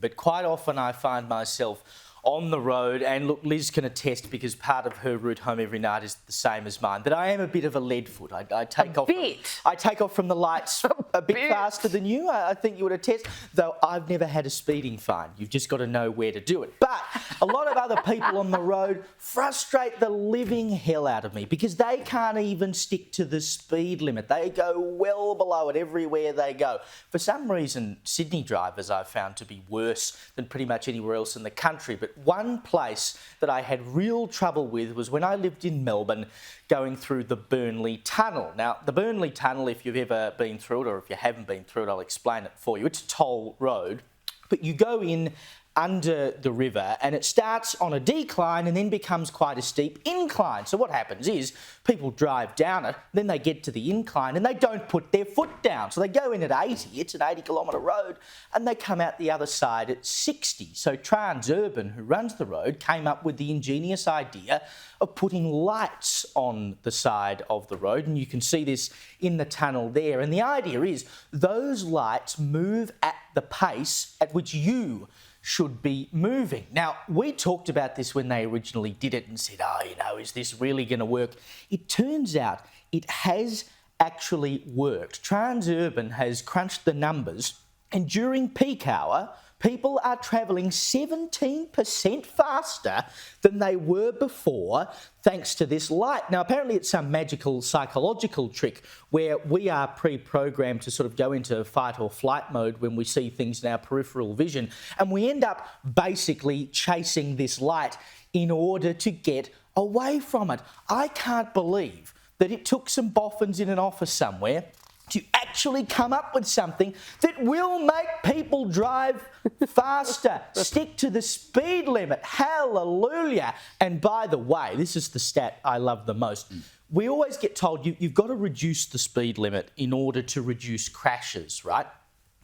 But quite often I find myself on the road, and look, Liz can attest because part of her route home every night is the same as mine, that I am a bit of a lead foot. I take off from the lights a bit faster than you. I think you would attest, though I've never had a speeding fine. You've just got to know where to do it. But a lot of other people on the road frustrate the living hell out of me because they can't even stick to the speed limit. They go well below it everywhere they go. For some reason, Sydney drivers I've found to be worse than pretty much anywhere else in the country. But one place that I had real trouble with was when I lived in Melbourne going through the Burnley Tunnel. Now, the Burnley Tunnel, if you've ever been through it or if you haven't been through it, I'll explain it for you. It's a toll road, but you go in under the river and it starts on a decline and then becomes quite a steep incline. So what happens is people drive down it, then they get to the incline and they don't put their foot down. So they go in at 80, it's an 80-kilometre road, and they come out the other side at 60. So Transurban, who runs the road, came up with the ingenious idea of putting lights on the side of the road, and you can see this in the tunnel there. And the idea is those lights move at the pace at which you should be moving. Now, we talked about this when they originally did it and said, is this really going to work? It turns out it has actually worked. Transurban has crunched the numbers, and during peak hour, people are travelling 17% faster than they were before thanks to this light. Now, apparently it's some magical psychological trick where we are pre-programmed to sort of go into fight or flight mode when we see things in our peripheral vision, and we end up basically chasing this light in order to get away from it. I can't believe that it took some boffins in an office somewhere to actually come up with something that will make people drive faster, stick to the speed limit. Hallelujah. And by the way, this is the stat I love the most. We always get told you've got to reduce the speed limit in order to reduce crashes, right?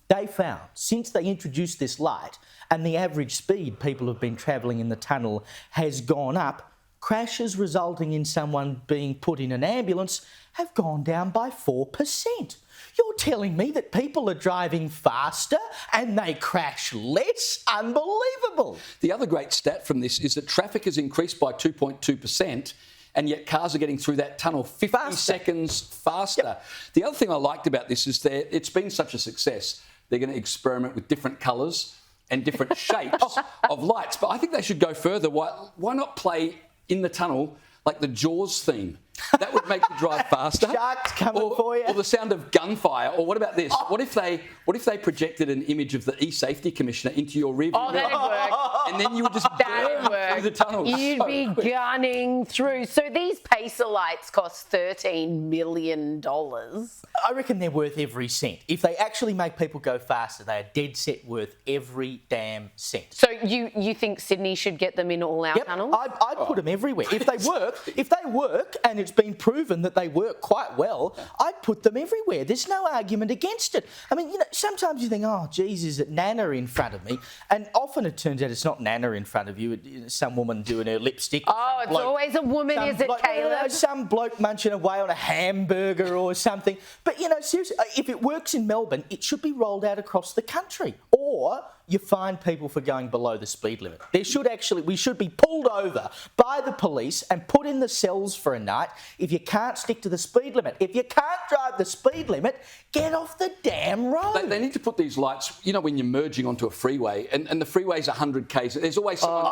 They found, since they introduced this light and the average speed people have been travelling in the tunnel has gone up, crashes resulting in someone being put in an ambulance have gone down by 4%. You're telling me that people are driving faster and they crash less? Unbelievable. The other great stat from this is that traffic has increased by 2.2%, and yet cars are getting through that tunnel 50 seconds faster. Yep. The other thing I liked about this is that it's been such a success, they're going to experiment with different colours and different shapes of lights. But I think they should go further. Why not play in the tunnel like the Jaws theme? That would make you drive faster. Sharks coming for you. Or the sound of gunfire. Or what about this? What if they projected an image of the E-Safety Commissioner into your rear view? Oh, that'd work. And then you would just burn through the tunnel. You'd be gunning through. So these pacer lights cost $13 million. I reckon they're worth every cent. If they actually make people go faster, they are dead set worth every damn cent. So you think Sydney should get them in all our tunnels? I'd put them everywhere. If they work, and it's been proven that they work quite well, I'd put them everywhere. There's no argument against it. I mean, sometimes you think, oh, geez, is it Nana in front of me? And often it turns out it's not Nana in front of you. It's some woman doing her lipstick. Oh, it's always a woman, is it, Caleb? Some bloke munching away on a hamburger or something. But, seriously, if it works in Melbourne, it should be rolled out across the country. Or you fine people for going below the speed limit. We should be pulled over by the police and put in the cells for a night if you can't stick to the speed limit. If you can't drive the speed limit, get off the damn road. They need to put these lights, when you're merging onto a freeway and the freeway's 100 k's, there's always someone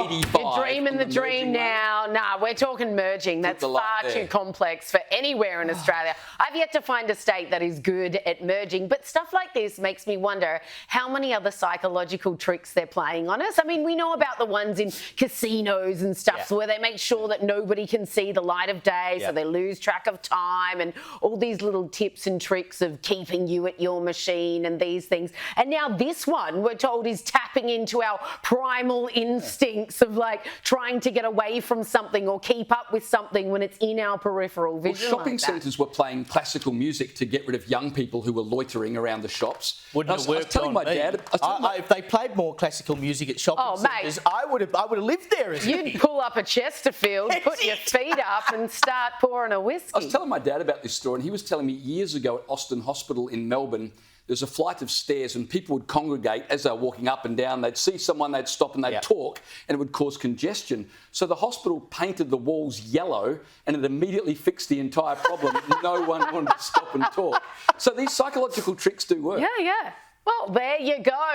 doing 85. You're dreaming the dream now. Nah, we're talking merging. That's far too complex for anywhere in Australia. I've yet to find a state that is good at merging, but stuff like this makes me wonder how many other psychological tricks they're playing on us. I mean, we know about the ones in casinos and stuff where they make sure that nobody can see the light of day, so they lose track of time, and all these little tips and tricks of keeping you at your machine and these things. And now this one, we're told, is tapping into our primal instincts of trying to get away from something or keep up with something when it's in our peripheral vision. Well, shopping centres were playing classical music to get rid of young people who were loitering around the shops. Wouldn't have worked. I was telling my dad. If they played more classical music at shopping centres, I would have lived there. You'd pull up a Chesterfield, put your feet up, and start pouring a whiskey. I was telling my dad about this story, and he was telling me years ago at Austin Hospital in Melbourne, there's a flight of stairs and people would congregate as they were walking up and down. They'd see someone, they'd stop and they'd talk, and it would cause congestion. So the hospital painted the walls yellow, and it immediately fixed the entire problem. No one wanted to stop and talk. So these psychological tricks do work. Yeah. Well, there you go.